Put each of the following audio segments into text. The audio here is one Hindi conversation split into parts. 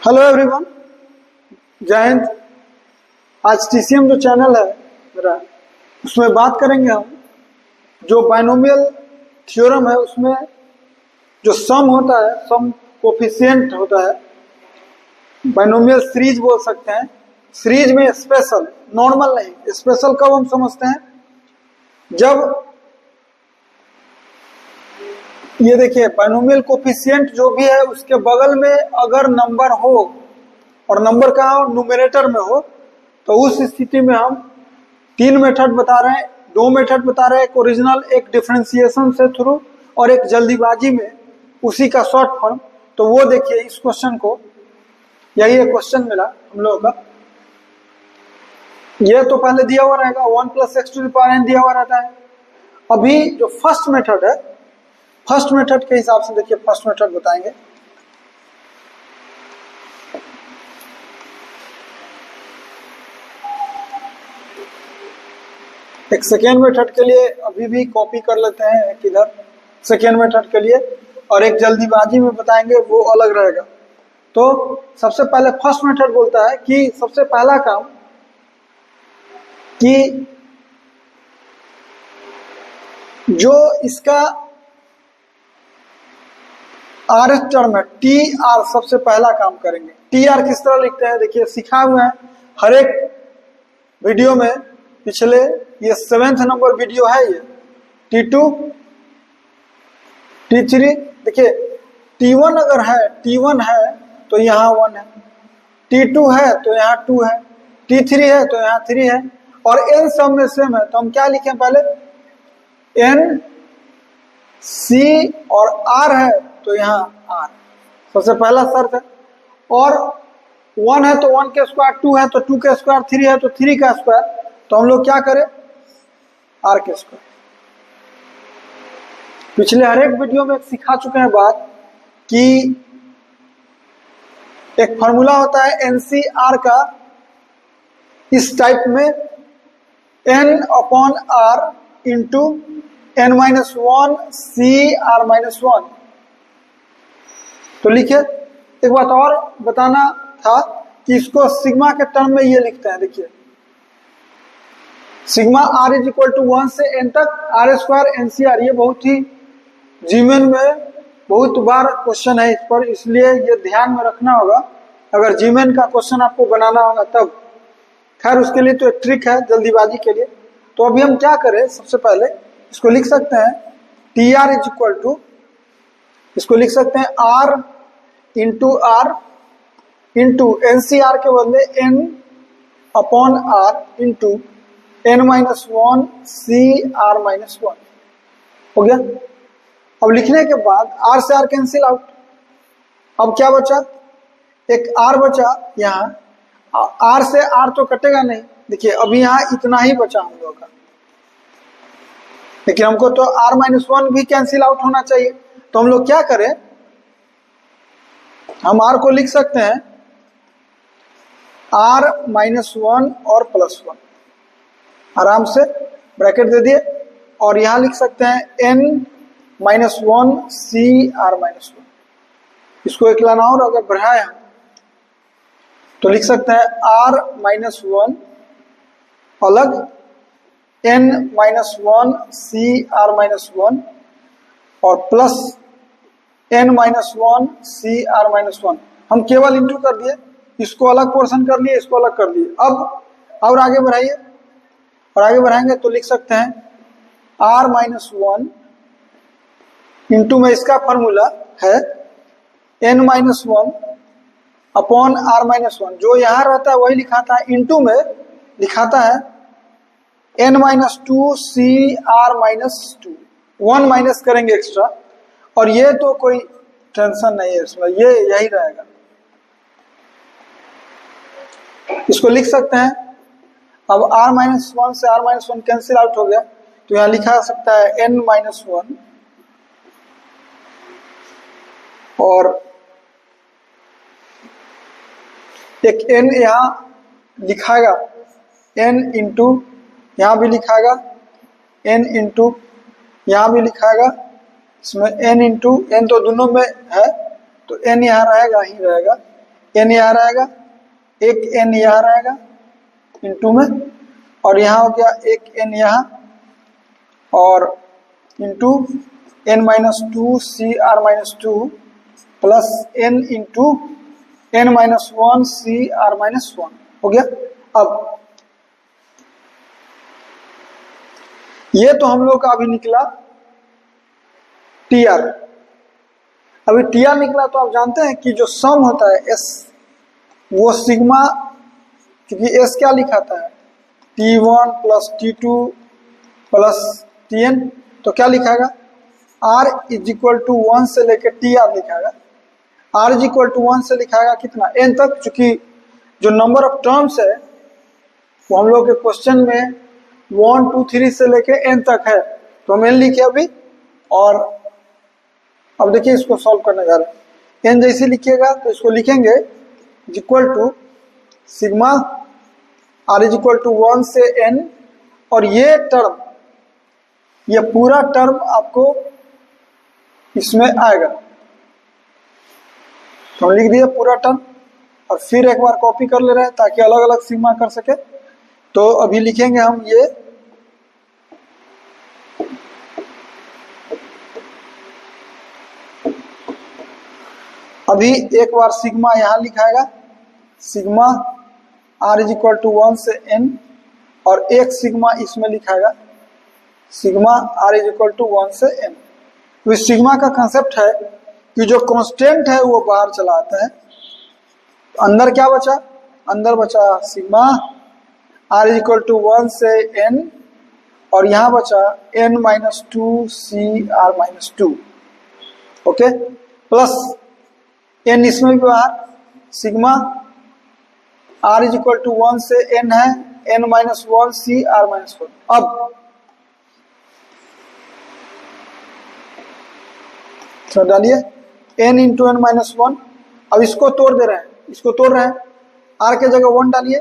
हेलो एवरीवन, जय हिंद। आज टीसीएम जो चैनल है मेरा, उसमें बात करेंगे हम जो बाइनोमियल थ्योरम है, उसमें जो सम होता है, सम कोफिशिएंट होता है, बाइनोमियल सीरीज बोल सकते हैं। सीरीज में स्पेशल, नॉर्मल नहीं। स्पेशल कब हम समझते हैं? जब ये देखिए, बाइनोमियल कोफिशिएंट जो भी है उसके बगल में अगर नंबर हो और नंबर कहाँ हो, न्यूमरेटर में हो, तो उस स्थिति में हम तीन मेथड बता रहे हैं, दो मेथड बता रहे हैं, एक ओरिजिनल, एक डिफरेंशिएशन से थ्रू और एक जल्दीबाजी में उसी का शॉर्ट फॉर्म। तो वो देखिए, इस क्वेश्चन को, यही एक क्वेश्चन मिला हम लोगों का। ये तो पहले दिया हुआ रहेगा, 1 + x⁴ दिया हुआ रहता है। अभी जो फर्स्ट मेथड है, फर्स्ट मेथड के हिसाब से देखिए, फर्स्ट मेथड बताएंगे। एक सेकेंड मेथड के लिए अभी भी कॉपी कर लेते हैं, एक इधर सेकेंड मेथड के लिए, और एक जल्दीबाजी में बताएंगे, वो अलग रहेगा। तो सबसे पहले फर्स्ट मेथड बोलता है कि सबसे पहला काम कि जो इसका आर टर्म है, टी आर, सबसे पहला काम करेंगे। टी आर किस तरह लिखते हैं देखिए, सिखा हुआ है हर एक वीडियो में। पिछले ये 7th नंबर वीडियो है ये। T2 T3 देखिए, T1 अगर है, T1 है तो यहाँ 1 है, T2 है तो यहाँ 2 है, T3 है तो यहाँ 3 है, और n सब में सेम है। तो हम क्या लिखें पहले, n C और R है तो यहाँ R, सबसे पहला शर्त है। और 1 है तो 1 के स्क्वायर, 2 है तो 2 के स्क्वायर, 3 है तो 3 का स्क्वायर। तो हम लोग क्या करें, R के स्क्वायर। पिछले हर एक वीडियो में सिखा चुके हैं बात कि एक फॉर्मूला होता है NCR का, इस टाइप में n/r इंटू n-1 CR-1। तो लिखे, एक बात और बताना था कि इसको सिग्मा के टर्म में ये लिखते हैं। देखिए, सिग्मा r = 1 से n तक r² NCR। ये बहुत ही जीमेन में बहुत बार क्वेश्चन है इस पर, इसलिए ये ध्यान में रखना होगा अगर जीमेन का क्वेश्चन आपको बनाना होगा तब। खैर, उसके लिए तो एक ट्रिक है जल्दीबाजी के लिए। तो अभी हम क्या करें, सबसे पहले इसको लिख सकते हैं TR = इसको लिख सकते हैं R इंटू NCR के बदले n/r इंटू n-1 CR-1 हो गया। अब लिखने के बाद R से R कैंसिल आउट। अब क्या बचा, एक R बचा यहाँ, R से R तो कटेगा नहीं। देखिए, अभी यहाँ इतना ही बचा हम लोगों का, लेकिन हमको तो R-1 भी कैंसिल आउट होना चाहिए। तो हम लोग क्या करें, हम R को लिख सकते हैं R-1 और +1, आराम से ब्रैकेट दे दिए, और यहां लिख सकते हैं n-1 CR-1। इसको एक लाना और अगर बढ़ाए हम तो लिख सकते हैं R-1 अलग n-1 CR-1 और प्लस n-1 CR-1। हम केवल इंटू कर दिए, इसको अलग पोर्शन कर लिए, इसको अलग कर दिए। अब और आगे बढ़ाइए, और आगे बढ़ाएंगे तो लिख सकते हैं R-1 इंटू में इसका फॉर्मूला है n-1 अपॉन R-1। जो यहां रहता है वही लिखाता है, इंटू में लिखाता है n-2 CR-2। 1 माइनस करेंगे एक्स्ट्रा, और ये तो कोई टेंशन नहीं है इसमें, ये यही रहेगा। इसको लिख सकते हैं। अब R-1 से R-1 कैंसिल आउट हो गया, तो यहां लिखा सकता है n-1 और एक n यहां लिखाएगा, n इंटू यहां भी लिखाएगा, n इंटू यहां भी लिखाएगा, इसमें n इंटू n तो दोनों में है, तो n यहाँ रहेगा ही रहेगा, n यहाँ रहेगा, एक n यहाँ रहेगा इंटू में, और यहाँ हो गया एक n यहाँ, और into n minus two C r minus two plus n into n minus one C r minus one हो गया। अब ये तो हम लोग का अभी निकला टी आर। अभी टी आर निकला तो आप जानते हैं कि जो सम होता है एस, वो सिग्मा, क्योंकि एस क्या लिखाता है T1 plus T2 plus Tn, तो क्या लिखाएगा R इज इक्वल टू 1 से लेकर टी आर लिखाएगा। R इज इक्वल टू 1 से लिखाएगा कितना n तक, चूंकि जो नंबर ऑफ टर्म्स है वो हम लोग के क्वेश्चन में 1 2 3 से लेकर n तक है, तो हम n लिखे अभी। और अब देखिए इसको सॉल्व करने जा रहे हैं। n जैसे लिखिएगा तो इसको लिखेंगे equal to sigma r is equal to 1 से n, और ये टर्म, ये पूरा टर्म आपको इसमें आएगा, तो हम लिख दिए पूरा टर्म, और फिर एक बार कॉपी कर ले रहे हैं ताकि अलग अलग सिग्मा कर सके। तो अभी लिखेंगे हम ये अभी एक बार सिग्मा यहाँ लिखाएगा, sigma r is equal to 1 से n, और एक सिग्मा इसमें लिखाएगा sigma r is equal to 1 से n। तो इस सिग्मा का कंसेप्ट है कि जो कांस्टेंट है वो बाहर चला आता है, तो अंदर क्या बचा, अंदर बचा sigma r is equal to 1 से n, और यहाँ बचा n minus two C r minus two, okay, plus n इसमें भी बाहर, sigma r is equal to 1 से n है, n minus one C r minus one. अब तो डालिए n into n minus one. अब इसको तोड़ दे रहे हैं, इसको तोड़ रहे हैं, r के जगह 1 डालिए,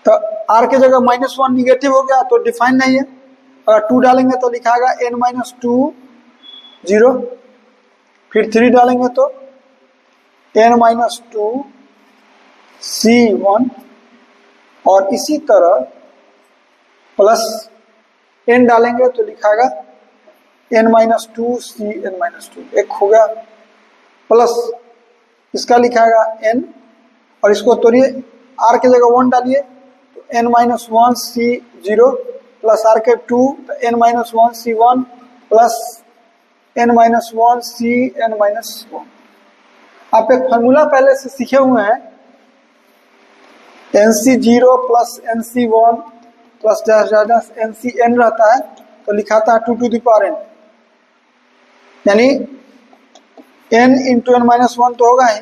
तो r के जगह माइनस वन निगेटिव हो गया तो डिफाइन नहीं है, अगर 2 डालेंगे तो लिखाएगा n माइनस टू 0, फिर 3 डालेंगे तो n माइनस टू सी 1, और इसी तरह प्लस n डालेंगे तो लिखाएगा n minus two C n minus two, एक हो गया, प्लस इसका लिखाएगा n, और इसको तोड़िए, r के जगह 1 डालिए तो n minus one C 0 plus r के 2 तो n minus one C 1 plus n minus one C n minus one. आप एक फार्मूला पहले से सीखे हुए हैं, NC0 plus NC1 plus NCN रहता है, तो लिखाता है 2 टू द पावर n, यानी n into n minus one तो होगा ही,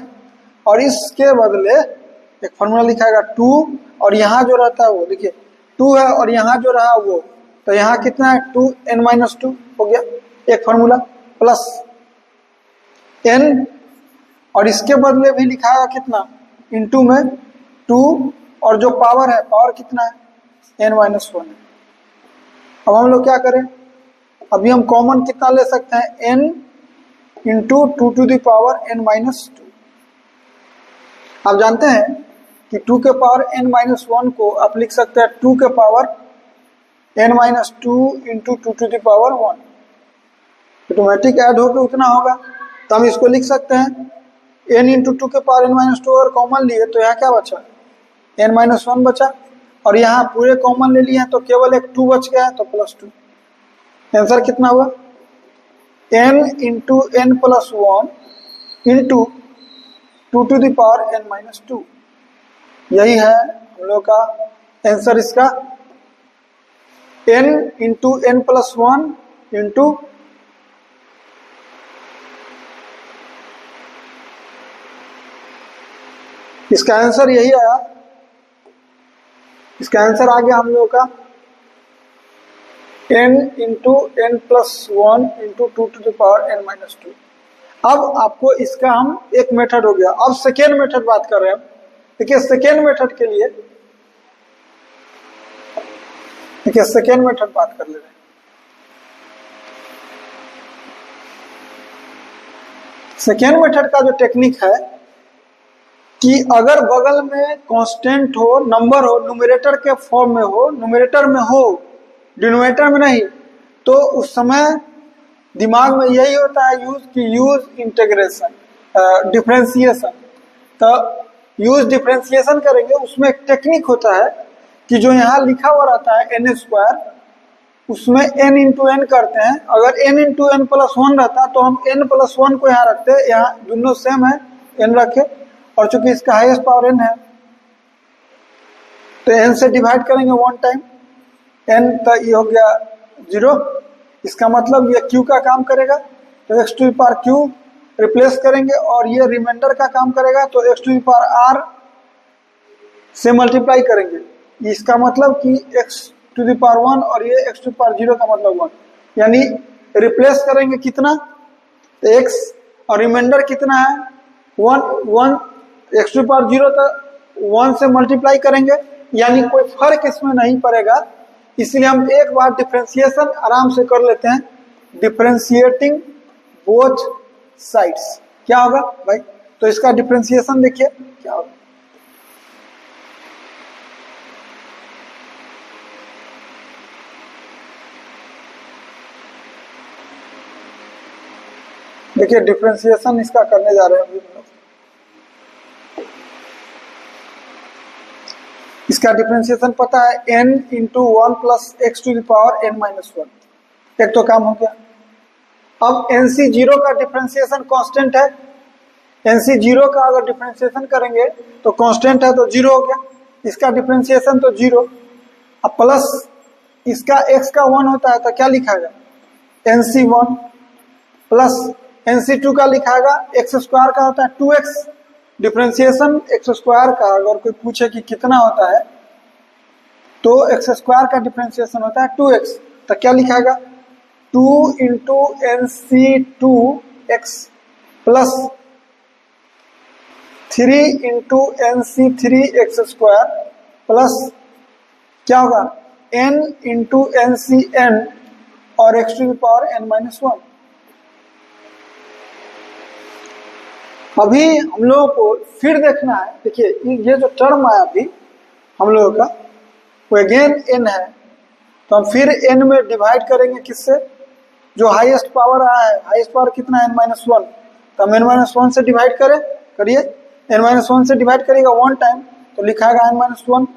और इसके बदले एक फार्मूला लिखाएगा 2, और यहाँ जो रहता है वो देखिए 2 है, और यहाँ जो रहा वो, तो यहाँ कितना है 2n माइनस टू हो गया एक फार्मूला, प्लस n, और इसके बदले भी लिखाएगा कितना इंटू में 2, और जो पावर है, पावर कितना है n माइनस वन है। अब हम लोग क्या करें, अभी हम कॉमन कितना ले सकते हैं n into two to the power n minus two. आप जानते हैं कि 2 के पावर n माइनस वन को आप लिख सकते हैं 2 के power n minus two into two to the power 1, automatic add होकर उतना होगा, तो हम इसको लिख सकते हैं n इंटू टू के पावर n माइनस टू, और कॉमन लिए तो यहाँ क्या बचा n माइनस वन बचा, और यहाँ पूरे कॉमन ले लिए हैं तो केवल एक 2 बच गया है, तो प्लस 2। आंसर कितना हुआ n into n plus one into two to the power n minus two. यही है हम लोग का आंसर इसका, n into n plus one into इसका आंसर यही आया। इसका आंसर आ गया हम लोग का n into n plus one into two to the power n minus two. अब आपको इसका हम एक मेथड हो गया, अब सेकेंड मेथड बात कर रहे हैं। देखिए सेकेंड मेथड के लिए, देखिए सेकेंड मेथड बात कर ले रहे हैं। सेकेंड मेथड का जो टेक्निक है कि अगर बगल में कांस्टेंट हो, नंबर हो, न्यूमरेटर के फॉर्म में हो, न्यूमरेटर में हो, डिनोमिनेटर में नहीं, तो उस समय दिमाग में यही होता है यूज इंटीग्रेशन, डिफरेंशिएशन। तो यूज डिफरेंशिएशन करेंगे, उसमें एक टेक्निक होता है कि जो यहाँ लिखा हुआ रहता है n स्क्वायर, उसमें n इंटू एन करते हैं। अगर n into n plus one रहता तो हम n प्लस वन को यहाँ रखते, यहाँ दोनों सेम है, n रखे, और चूंकि इसका हाईएस्ट पावर n है तो n से डिवाइड करेंगे वन टाइम, n तो ये हो गया 0, इसका मतलब ये q का काम करेगा तो x to the power q replace करेंगे, और ये रिमाइंडर का काम करेगा तो x to the power r से मल्टीप्लाई करेंगे। इसका मतलब कि x टू द पावर 1 और ये x टू द पावर 0 का मतलब 1, यानी रिप्लेस करेंगे कितना x और रिमाइंडर कितना है 1, x टू द पावर 0 तो 1 से मल्टीप्लाई करेंगे, यानी कोई फर्क इसमें नहीं पड़ेगा। इसलिए हम एक बार डिफरेंशिएशन आराम से कर लेते हैं, डिफरेंशिएटिंग बोथ साइड्स। क्या होगा भाई? तो इसका डिफरेंशिएशन देखिए क्या होगा। देखिए डिफरेंशिएशन इसका करने जा रहे हैं अभी हम लोग। इसका डिफरेंशिएशन पता है n into one plus x to the power n minus one, एक तो काम हो गया। अब NC0 का डिफरेंशिएशन कांस्टेंट है, NC0 का अगर डिफरेंशिएशन करेंगे तो कांस्टेंट है तो 0 हो गया, इसका डिफरेंशिएशन तो 0, अब प्लस इसका x का 1 होता है तो क्या लिखाएगा NC1 प्लस NC2 का लिखाएगा x स्क्वायर का होता है 2x, डिफरेंशिएशन x स्क्वायर का अगर कोई पूछे कि कितना होता है तो x स्क्वायर का डिफरेंशिएशन होता है 2x, तो क्या लिखाएगा 2 इंटू NC2x plus 3 into NC3x square plus क्या होगा n इंटू NCn और x to the power n minus 1। अभी हम लोगों को फिर देखना है, देखिए ये जो टर्म आया अभी हम लोगों का वो अगेन n है, तो हम फिर n में डिवाइड करेंगे किससे, जो हाईएस्ट पावर आया है, हाईएस्ट पावर कितना है n माइनस वन, तो हम n माइनस वन से डिवाइड करिए, n माइनस वन से डिवाइड करिएगा वन टाइम तो लिखाएगा n minus one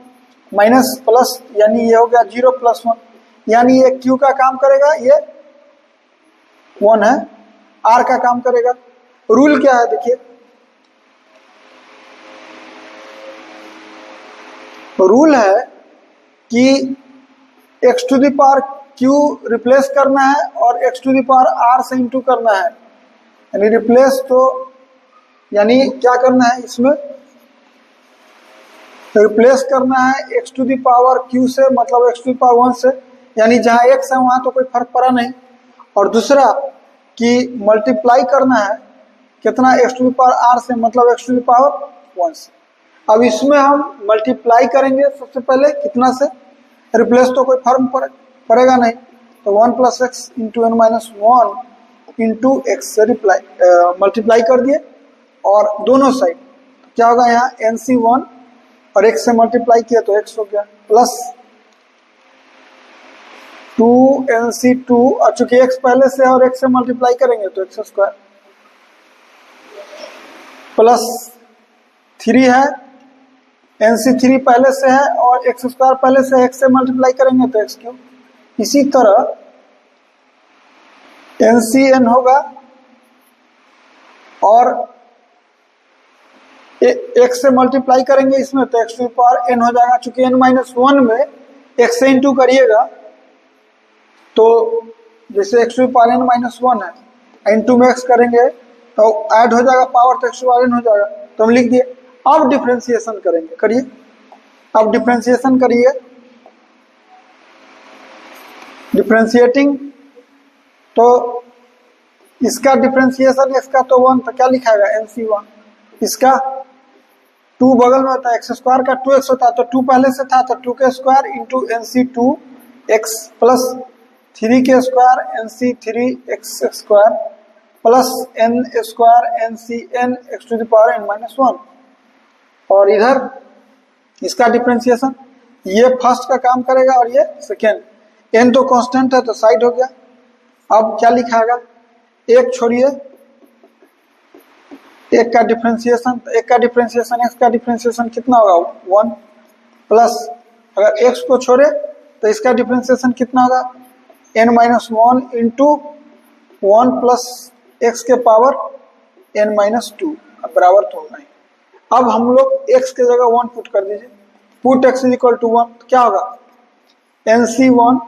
minus plus, यानी ये हो गया 0 प्लस 1, यानी ये q का काम करेगा, ये 1 है, r का काम करेगा। रूल क्या है देखिए, रूल है कि x to the power q replace करना है और x to the power r से इंटू करना है, यानी रिप्लेस तो यानी क्या करना है इसमें रिप्लेस करना है x to the power q से, मतलब x टू द पावर 1 से, यानी जहां x है वहां तो कोई फर्क पड़ा नहीं, और दूसरा कि मल्टीप्लाई करना है कितना x to the power r से, मतलब x टू द पावर 1 से। अब इसमें हम मल्टीप्लाई करेंगे सबसे पहले कितना से, रिप्लेस तो कोई फर्क पड़ेगा नहीं, तो 1 plus x into n minus one into x से मल्टीप्लाई कर दिए, और दोनों साइड क्या होगा यहाँ NC1 और x से मल्टीप्लाई किया तो x हो गया, प्लस 2NC2 और चूंकि x पहले से और x से मल्टीप्लाई करेंगे तो x स्क्वायर प्लस 3 है, NC3 पहले से है और x स्क्वायर पहले से x से मल्टीप्लाई करेंगे तो x क्यूब। इसी तरह NCn होगा और x से मल्टीप्लाई करेंगे इसमें तो x to the power n हो जाएगा, चूंकि n माइनस वन में x से इंटू करिएगा तो जैसे x to the power n minus one है, इंटू में x करेंगे तो ऐड हो जाएगा पावर तो x टू पावर n हो जाएगा, तो हम लिख दिए। अब डिफरेंशिएशन करेंगे, करिए, अब डिफरेंशिएशन करिए, डिफरेंशिएटिंग, तो इसका डिफरेंशिएशन इसका तो 1, तो क्या लिखाएगा NC1, इसका 2 बगल में होता है, एक्स स्क्वायर का 2x होता है तो 2 पहले से था तो 2 के स्क्वायर इंटू NC2x प्लस 3 के square NC3x square plus n square n C n x to the power n minus 1। और इधर इसका डिफरेंशिएशन, ये फर्स्ट का काम करेगा और ये सेकेंड। एन तो कांस्टेंट है तो साइड हो गया। अब क्या लिखाएगा, एक छोड़िए, एक का डिफरेंशिएशन, तो एक का डिफरेंशिएशन एक्स का डिफरेंशिएशन कितना होगा 1 प्लस, अगर एक्स को छोड़े तो इसका डिफरेंशिएशन कितना होगा n minus 1 into 1 plus x के पावर n माइनस 2, बराबर तो होगा ही। अब हम लोग x के जगह 1 पुट कर दीजिए, put x is equal to 1, तो क्या होगा nc1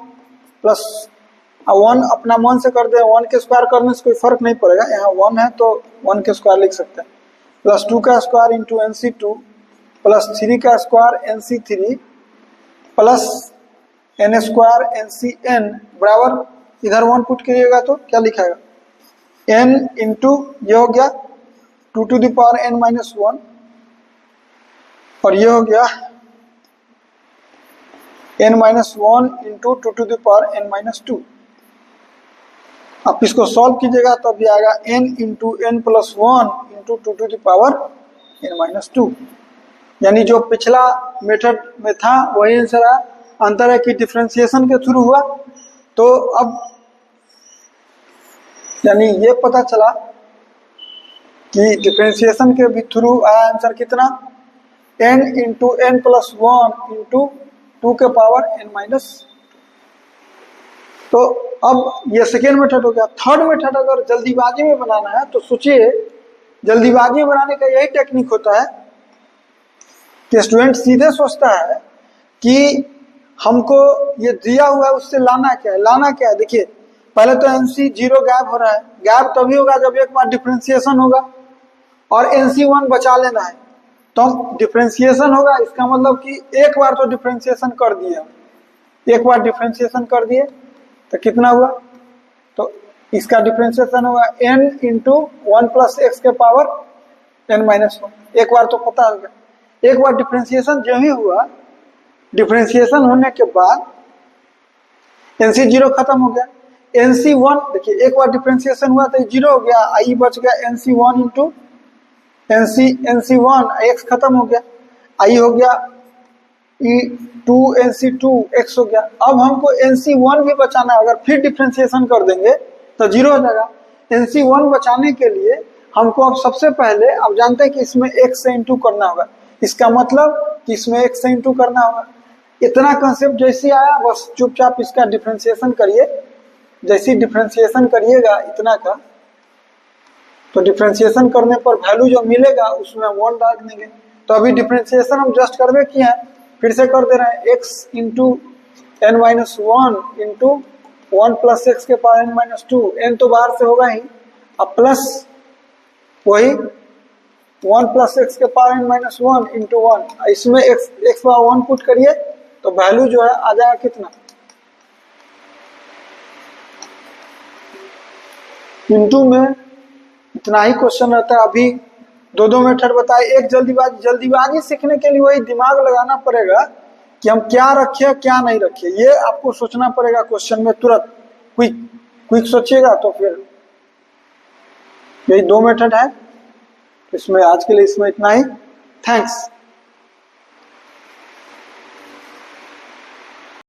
प्लस 1 अपना मन से कर दे, 1 के स्क्वायर करने से कोई फर्क नहीं पड़ेगा, यहाँ 1 है तो 1 के स्क्वायर लिख सकते हैं, प्लस 2 का स्क्वायर इंटू nc2 प्लस 3 का square nc3 plus n square ncn बराबर इधर 1 पुट करिएगा तो क्या लिखाएगा n इंटू ये हो गया 2 to the power n minus 1 और ये हो गया n minus 1 into 2 to the power n minus 2। आप इसको सॉल्व कीजिएगा तो अभी आएगा n into n plus 1 into 2 to the power n minus 2। यानी जो पिछला मेथड में था वही आंसर आया, अंतर है कि डिफरेंशिएशन के थ्रू हुआ। तो अब यानी ये पता चला कि डिफरेंशिएशन के भी थ्रू आया आंसर कितना n into n plus 1 into 2 के पावर n माइनस। तो अब ये सेकेंड मेथड हो गया। थर्ड मेथड अगर जल्दीबाजी में बनाना है तो सोचिए, जल्दीबाजी में बनाने का यही टेक्निक होता है कि स्टूडेंट सीधे सोचता है कि हमको ये दिया हुआ है उससे लाना क्या है, लाना क्या है। देखिए पहले तो NC 0 गैप हो रहा है, गैप तभी होगा जब एक बार डिफरेंशिएशन होगा और NC1 बचा लेना है, तो डिफरेंशिएशन होगा, इसका मतलब कि एक बार तो डिफरेंशिएशन कर दिए, एक बार डिफरेंशिएशन कर दिए तो कितना हुआ, तो इसका डिफरेंशिएशन होगा n इंटू 1 प्लस एक्स के पावर n माइनस 1। एक बार तो पता होगा, एक बार डिफरेंशिएशन जो ही हुआ, डिफरेंशिएशन होने के बाद NC 0 खत्म हो गया, NC1 देखिए एक बार डिफरेंशिएशन हुआ तो 0 हो गया, आई बच गया NC1 इंटू NC1 x खत्म हो गया, आई हो गया 2 NC2 x हो गया। अब हमको NC1 भी बचाना है, अगर फिर डिफरेंशिएशन कर देंगे तो 0 हो जाएगा। NC1 बचाने के लिए हमको अब सबसे पहले, अब जानते हैं कि इसमें x से इंटू करना होगा, इसका मतलब कि इसमें x से इंटू करना होगा। इतना कंसेप्ट जैसे आया बस चुपचाप इसका डिफरेंशिएशन करिए, जैसे डिफरेंशिएशन करिएगा इतना का, तो डिफरेंशिएशन करने पर वैल्यू जो मिलेगा उसमें 1 डाल देंगे। तो अभी डिफरेंशिएशन हम जस्ट करवे किए हैं, फिर से कर दे रहे हैं, x into n minus 1 into 1 plus x के पावर n माइनस 2, n तो बाहर से होगा ही, अब प्लस वही 1 प्लस एक्स के पावर n माइनस 1 इंटू 1, इसमें x पावर 1 पुट करिए तो वैल्यू जो है आ जाएगा कितना, इंटू में इतना ही क्वेश्चन रहता है। अभी दो मेथड बताए, एक जल्दीबाजी सीखने के लिए वही दिमाग लगाना पड़ेगा कि हम क्या रखें क्या नहीं रखें, ये आपको सोचना पड़ेगा क्वेश्चन में तुरंत, क्विक सोचिएगा तो फिर यही 2 मेथड है। इसमें आज के लिए इसमें इतना ही, थैंक्स।